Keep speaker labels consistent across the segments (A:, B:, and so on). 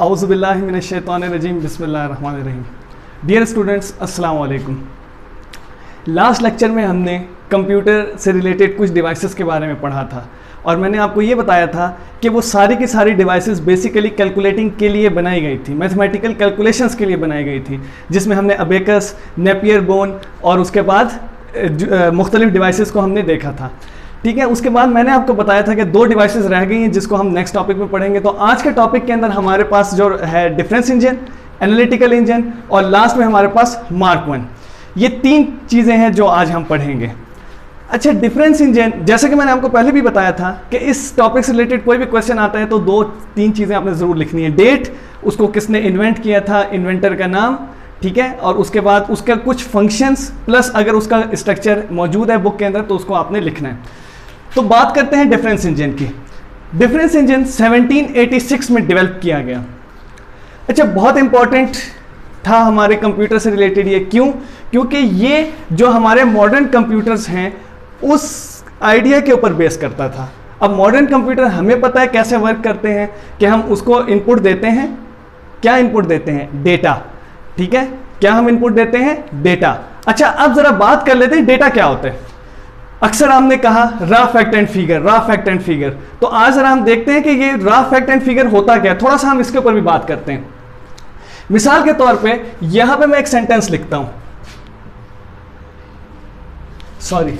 A: औज़ुबिल्लाहि मिनश्शैतानिर्रजीम बिस्मिल्लाहिर्रहमानिर्रहीम। Dear students, अस्सलाम वालेकुम। लास्ट लेक्चर में हमने कंप्यूटर से रिलेटेड कुछ डिवाइसेस के बारे में पढ़ा था और मैंने आपको ये बताया था कि वो सारी की सारी डिवाइसेस बेसिकली कैलकुलेटिंग के लिए बनाई गई थी, मैथमेटिकल कैलकुलेशंस के लिए बनाई गई थी, जिसमें हमने अबेकस, नेपियर बोन और उसके बाद मुख्तलिफ डिवाइसेस को हमने देखा था। ठीक है, उसके बाद मैंने आपको बताया था कि दो डिवाइसेस रह गई हैं जिसको हम नेक्स्ट टॉपिक में पढ़ेंगे। तो आज के टॉपिक के अंदर हमारे पास जो है डिफरेंस इंजन, एनालिटिकल इंजन और लास्ट में हमारे पास मार्क वन। ये तीन चीज़ें हैं जो आज हम पढ़ेंगे। अच्छा, डिफरेंस इंजन, जैसे कि मैंने आपको पहले भी बताया था कि इस टॉपिक से रिलेटेड कोई भी क्वेश्चन आता है तो दो तीन चीज़ें आपने ज़रूर लिखनी है। डेट, उसको किसने इन्वेंट किया था, इन्वेंटर का नाम, ठीक है, और उसके बाद उसका कुछ फंक्शंस प्लस अगर उसका स्ट्रक्चर मौजूद है बुक के अंदर तो उसको आपने लिखना है। तो बात करते हैं डिफरेंस इंजन की। डिफरेंस इंजन 1786 में डेवलप किया गया। अच्छा, बहुत इंपॉर्टेंट था हमारे कंप्यूटर से रिलेटेड ये। क्यों? क्योंकि ये जो हमारे मॉडर्न कंप्यूटर्स हैं उस आइडिया के ऊपर बेस करता था। अब मॉडर्न कंप्यूटर हमें पता है कैसे वर्क करते हैं कि हम उसको इनपुट देते हैं। क्या इनपुट देते हैं? डेटा। ठीक है, क्या हम इनपुट देते हैं? डेटा। अच्छा, अब जरा बात कर लेते हैं डेटा क्या होता है। अक्सर हमने कहा raw fact and figure, raw fact and figure. तो आज जरा हम देखते हैं कि ये रॉ फैक्ट एंड फिगर होता क्या है, थोड़ा सा हम इसके ऊपर भी बात करते हैं। मिसाल के तौर पे यहां पे मैं एक सेंटेंस लिखता हूं, सॉरी,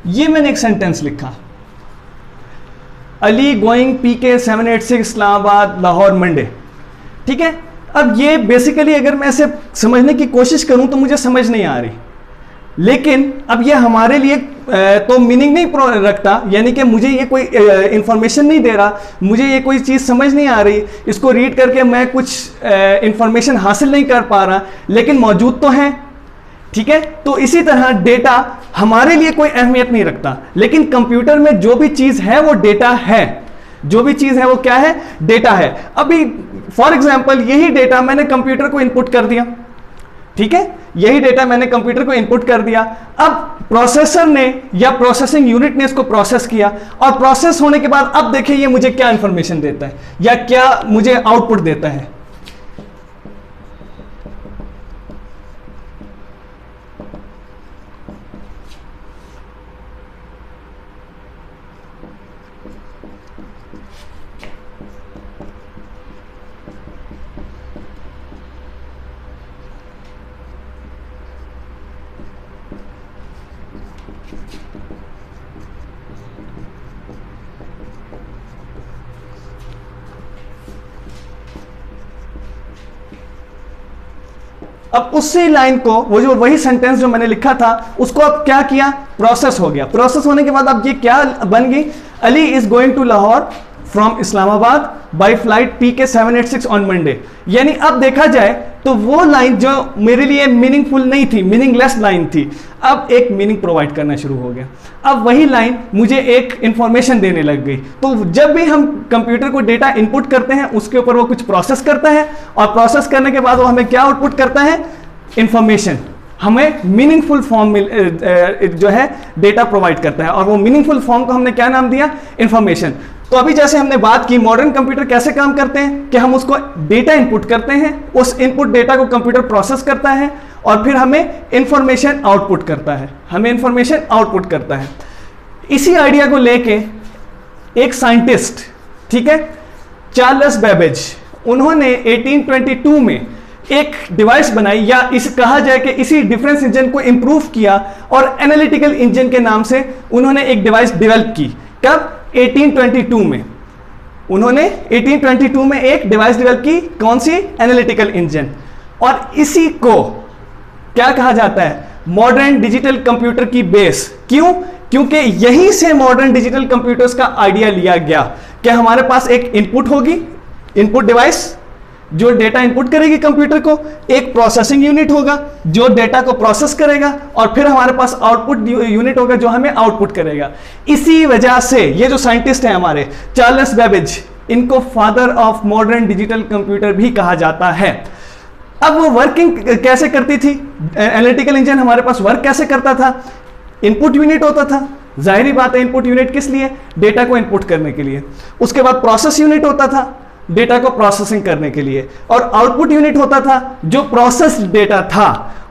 A: ये मैंने एक सेंटेंस लिखा, Ali going PK 786 Islamabad Lahore Monday. ठीक है, अब ये बेसिकली अगर मैं इसे समझने की कोशिश करूं तो मुझे समझ नहीं आ रही, लेकिन अब ये हमारे लिए तो मीनिंग नहीं रखता, यानी कि मुझे ये कोई इंफॉर्मेशन नहीं दे रहा, मुझे ये कोई चीज़ समझ नहीं आ रही, इसको रीड करके मैं कुछ इंफॉर्मेशन हासिल नहीं कर पा रहा, लेकिन मौजूद तो है। ठीक है, तो इसी तरह डेटा हमारे लिए कोई अहमियत नहीं रखता, लेकिन कंप्यूटर में जो भी चीज है वो डेटा है। जो भी चीज है वो क्या है? डेटा है। अभी फॉर एग्जांपल यही डेटा मैंने कंप्यूटर को इनपुट कर दिया। ठीक है, यही डेटा मैंने कंप्यूटर को इनपुट कर दिया। अब प्रोसेसर ने या प्रोसेसिंग यूनिट ने इसको प्रोसेस किया और प्रोसेस होने के बाद अब देखिए ये मुझे क्या इंफॉर्मेशन देता है या क्या मुझे आउटपुट देता है। अब उसी लाइन को, वही सेंटेंस जो मैंने लिखा था उसको अब क्या किया? प्रोसेस हो गया। प्रोसेस होने के बाद अब ये क्या बन गई? Ali is going to Lahore from Islamabad by flight PK 786 on Monday. यानी अब देखा जाए तो वो लाइन जो मेरे लिए मीनिंगफुल नहीं थी, मीनिंगलेस लाइन थी, अब एक मीनिंग प्रोवाइड करना शुरू हो गया। अब वही लाइन मुझे एक इंफॉर्मेशन देने लग गई। तो जब भी हम कंप्यूटर को डेटा इनपुट करते हैं उसके ऊपर वो कुछ प्रोसेस करता है और प्रोसेस करने के बाद वो हमें क्या आउटपुट करता है? इंफॉर्मेशन। हमें मीनिंगफुल फॉर्म जो है डेटा प्रोवाइड करता है और वो मीनिंगफुल फॉर्म को हमने क्या नाम दिया? इंफॉर्मेशन। तो अभी जैसे हमने बात की मॉडर्न कंप्यूटर कैसे काम करते हैं कि हम उसको डेटा इनपुट करते हैं, उस इनपुट डेटा को कंप्यूटर प्रोसेस करता है और फिर हमें इंफॉर्मेशन आउटपुट करता है, हमें इंफॉर्मेशन आउटपुट करता है। इसी आइडिया को लेके एक साइंटिस्ट, ठीक है, चार्ल्स बेबेज, उन्होंने 1822 में एक डिवाइस बनाई, या इस कहा जाए कि इसी डिफरेंस इंजन को इंप्रूव किया और एनालिटिकल इंजन के नाम से उन्होंने एक डिवाइस डेवलप की। कब? 1822 में। उन्होंने 1822 में एक डिवाइस डेवलप की, कौन सी? Analytical engine. और इसी को क्या कहा जाता है? मॉडर्न डिजिटल कंप्यूटर की बेस। क्यों? क्योंकि यहीं से मॉडर्न डिजिटल कंप्यूटर्स का आइडिया लिया गया कि हमारे पास एक इनपुट होगी, इनपुट डिवाइस, जो डेटा इनपुट करेगी कंप्यूटर को, एक प्रोसेसिंग यूनिट होगा जो डेटा को प्रोसेस करेगा, और फिर हमारे पास आउटपुट यूनिट होगा जो हमें आउटपुट करेगा। इसी वजह से ये जो साइंटिस्ट हैं हमारे चार्ल्स बेबेज, इनको father of modern digital computer भी कहा जाता है। अब वो वर्किंग कैसे करती थी, एनालिटिकल इंजन हमारे पास वर्क कैसे करता था? इनपुट यूनिट होता था, जाहिर बात है इनपुट यूनिट किस लिए? डेटा को इनपुट करने के लिए। उसके बाद प्रोसेस यूनिट होता था डेटा को प्रोसेसिंग करने के लिए, और आउटपुट यूनिट होता था जो प्रोसेस्ड डेटा था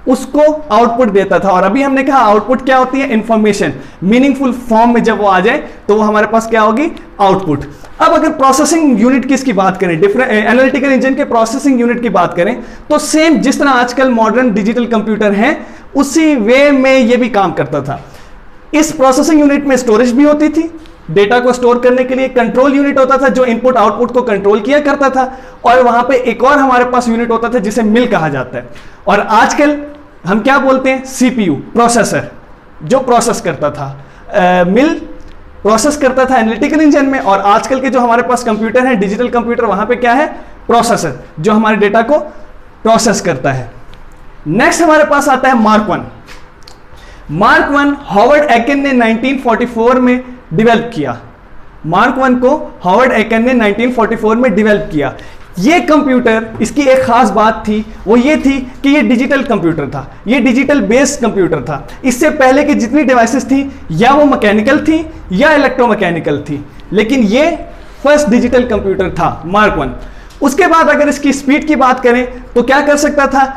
A: उसको आउटपुट देता था। और अभी हमने कहा आउटपुट क्या होती है? इंफॉर्मेशन मीनिंगफुल फॉर्म में जब वो आ जाए तो वो हमारे पास क्या होगी? आउटपुट। अब अगर प्रोसेसिंग यूनिट किसकी बात करें, डिफरेंट एनालिटिकल इंजन के प्रोसेसिंग यूनिट की बात करें, तो सेम जिस तरह आजकल मॉडर्न डिजिटल कंप्यूटर हैं उसी वे में ये भी काम करता था। इस प्रोसेसिंग यूनिट में स्टोरेज भी होती थी, डेटा को स्टोर करने के लिए कंट्रोल यूनिट होता था जो इनपुट आउटपुट को कंट्रोल किया करता था, और वहां पे एक और हमारे पास यूनिट होता था जिसे मिल कहा जाता है। और आजकल हम क्या बोलते हैं? सीपीयू, प्रोसेसर, जो प्रोसेस करता था। मिल प्रोसेस करता था एनालिटिकल इंजन में, और आजकल के जो हमारे पास कंप्यूटर हैं, डिजिटल कंप्यूटर, वहां पे क्या है? प्रोसेसर, जो हमारे डेटा को प्रोसेस करता है। नेक्स्ट हमारे पास आता है mark one. Mark one Howard एकेन ने 1944 में डेवलप किया। मार्क वन को हॉवर्ड एकेन ने 1944 में डेवलप किया। ये कंप्यूटर, इसकी एक खास बात थी, वो ये थी कि ये डिजिटल कंप्यूटर था, ये डिजिटल बेस्ड कंप्यूटर था। इससे पहले की जितनी डिवाइसेस थी या वो मैकेनिकल थी या इलेक्ट्रोमैकेनिकल थी, लेकिन ये फर्स्ट डिजिटल कंप्यूटर था मार्क वन। उसके बाद अगर इसकी स्पीड की बात करें तो क्या कर सकता था?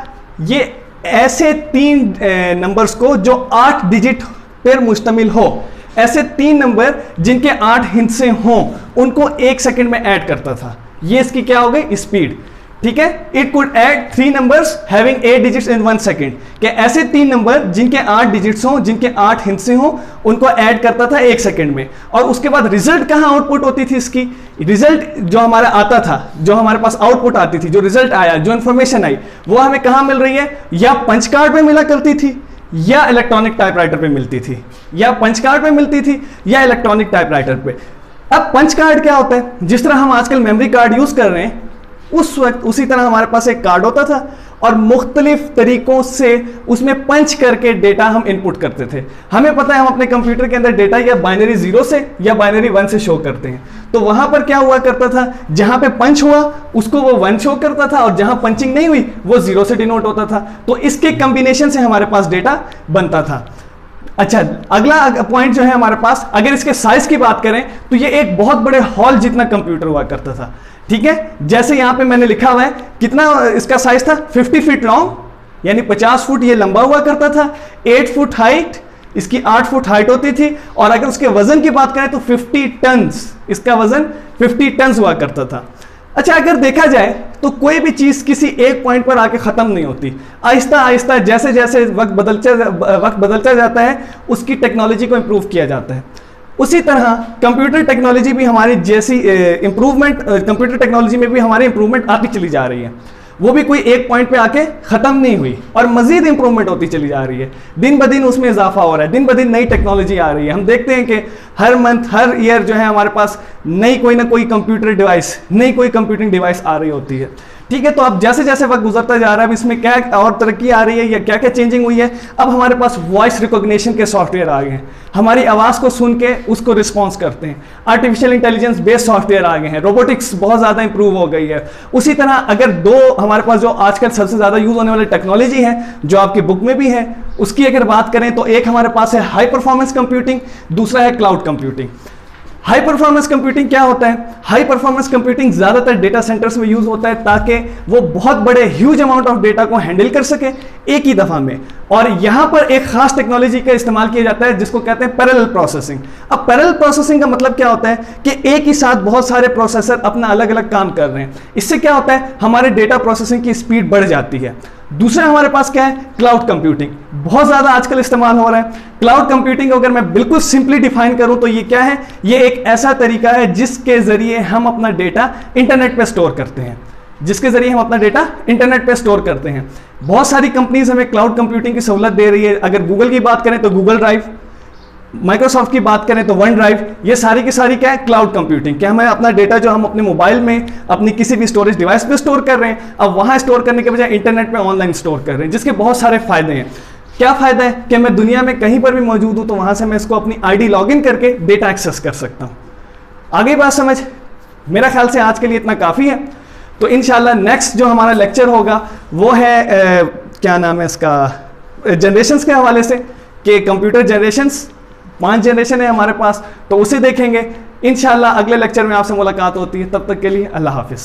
A: ये ऐसे 3 नंबर्स को जो 8 डिजिट पर मुश्तमिल हो, ऐसे 3 नंबर जिनके 8 हिस्से हों, उनको 1 सेकंड में ऐड करता था। ये इसकी क्या हो गई? स्पीड। ठीक है, it could add 3 numbers having 8 digits in 1 second, कि ऐसे 3 नंबर जिनके 8 डिजिट्स हों, जिनके 8 हिस्से हों, उनको ऐड करता था 1 सेकंड में। और उसके बाद रिजल्ट कहाँ आउटपुट होती थी इसकी? रिजल्ट जो हमारा आता था, जो हमारे पास आउटपुट आती थी, जो रिजल्ट आया, जो इंफॉर्मेशन आई, वो हमें कहाँ मिल रही है? या पंच कार्ड में मिला करती थी या इलेक्ट्रॉनिक टाइपराइटर पे मिलती थी, या पंच कार्ड पे मिलती थी या इलेक्ट्रॉनिक टाइपराइटर पे। अब पंच कार्ड क्या होता है? जिस तरह हम आजकल मेमोरी कार्ड यूज कर रहे हैं, उस वक्त उसी तरह हमारे पास एक कार्ड होता था और मुख्तलिफ तरीकों से उसमें पंच करके डेटा हम इनपुट करते थे। हमें पता है हम अपने कंप्यूटर के अंदर डेटा या बाइनरी 0 से या बाइनरी 1 से शो करते हैं, तो वहां पर क्या हुआ करता था? जहां पे पंच हुआ उसको वो 1 शो करता था, और जहां पंचिंग नहीं हुई वो 0 से डिनोट होता था। तो इसके कॉम्बिनेशन से हमारे पास डेटा बनता था। अच्छा, अगला पॉइंट जो है हमारे पास, अगर इसके साइज की बात करें तो ये एक बहुत बड़े हॉल जितना कंप्यूटर हुआ करता था। ठीक है, जैसे यहां पे मैंने लिखा हुआ है, कितना इसका साइज था? 50 फीट लॉन्ग, यानी 50 फुट ये लंबा हुआ करता था, 8 फुट हाइट, इसकी 8 फुट हाइट होती थी, और अगर उसके वजन की बात करें तो 50 टन्स, इसका वजन 50 टन्स हुआ करता था। अच्छा, अगर देखा जाए तो कोई भी चीज किसी एक पॉइंट पर आके खत्म नहीं होती, आहिस्ता आहिस्ता जैसे जैसे वक्त बदलता जाता है उसकी टेक्नोलॉजी को इंप्रूव किया जाता है। उसी तरह कंप्यूटर टेक्नोलॉजी भी हमारी जैसी इंप्रूवमेंट, कंप्यूटर टेक्नोलॉजी में भी हमारी इंप्रूवमेंट आती चली जा रही है, वो भी कोई एक पॉइंट पे आके खत्म नहीं हुई और मजीद इंप्रूवमेंट होती चली जा रही है। दिन ब दिन उसमें इजाफा हो रहा है, दिन ब दिन नई टेक्नोलॉजी आ रही है। हम देखते हैं कि हर मंथ, हर ईयर जो है हमारे पास नई कोई ना कोई कंप्यूटर डिवाइस, नई कोई कंप्यूटिंग डिवाइस आ रही होती है। ठीक है, तो अब जैसे जैसे वक्त गुजरता जा रहा है, अब इसमें क्या और तरक्की आ रही है या क्या क्या चेंजिंग हुई है। अब हमारे पास वॉइस रिकॉग्निशन के सॉफ्टवेयर आ गए हैं, हमारी आवाज़ को सुन के उसको रिस्पॉन्स करते हैं। आर्टिफिशियल इंटेलिजेंस बेस्ड सॉफ्टवेयर आ गए हैं, रोबोटिक्स बहुत ज़्यादा इंप्रूव हो गई है। उसी तरह अगर दो हमारे पास जो आजकल सबसे ज़्यादा यूज़ होने वाली टेक्नोलॉजी है, जो आपकी बुक में भी है, उसकी अगर बात करें तो एक हमारे पास है हाई परफॉर्मेंस कंप्यूटिंग, दूसरा है cloud computing. High performance computing क्या होता है? हाई परफॉर्मेंस कंप्यूटिंग ज़्यादातर डेटा सेंटर्स में यूज़ होता है ताकि वो बहुत बड़े ह्यूज अमाउंट ऑफ डेटा को हैंडल कर सके एक ही दफ़ा में। और यहाँ पर एक खास टेक्नोलॉजी का इस्तेमाल किया जाता है जिसको कहते हैं पैरेलल प्रोसेसिंग। अब पैरेलल प्रोसेसिंग का मतलब क्या होता है कि एक ही साथ बहुत सारे प्रोसेसर अपना अलग अलग काम कर रहे हैं। इससे क्या होता है? हमारे डेटा प्रोसेसिंग की स्पीड बढ़ जाती है। दूसरा हमारे पास क्या है? क्लाउड कंप्यूटिंग, बहुत ज़्यादा आजकल इस्तेमाल हो रहा है। क्लाउड कंप्यूटिंग अगर मैं बिल्कुल सिंपली डिफाइन करूं तो ये क्या है? ये एक ऐसा तरीका है जिसके ज़रिए हम अपना डेटा इंटरनेट पे स्टोर करते हैं, जिसके ज़रिए हम अपना डेटा इंटरनेट पे स्टोर करते हैं। बहुत सारी कंपनीज हमें क्लाउड कंप्यूटिंग की सहूलत दे रही है। अगर गूगल की बात करें तो गूगल ड्राइव, माइक्रोसॉफ्ट की बात करें तो वन ड्राइव, ये सारी की सारी क्या है, क्लाउड कंप्यूटिंग। क्या हमें अपना डेटा जो हम अपने मोबाइल में अपनी किसी भी स्टोरेज डिवाइस पे स्टोर कर रहे हैं, अब वहां स्टोर करने के बजाय इंटरनेट पे ऑनलाइन स्टोर कर रहे हैं, जिसके बहुत सारे फायदे हैं। क्या फायदा है कि मैं दुनिया में कहीं पर भी मौजूद हूं तो वहां से मैं इसको अपनी आईडी लॉगिन करके डेटा एक्सेस कर सकता हूं। आगे बात समझ? मेरा ख्याल से आज के लिए इतना काफी है। तो इंशाल्लाह नेक्स्ट जो हमारा लेक्चर होगा वो है क्या नाम है इसका, जनरेशंस के हवाले से, कि कंप्यूटर जनरेशंस 5 जनरेशन है हमारे पास, तो उसे देखेंगे इंशाल्लाह। अगले लेक्चर में आपसे मुलाकात होती है, तब तक के लिए अल्लाह हाफिज़।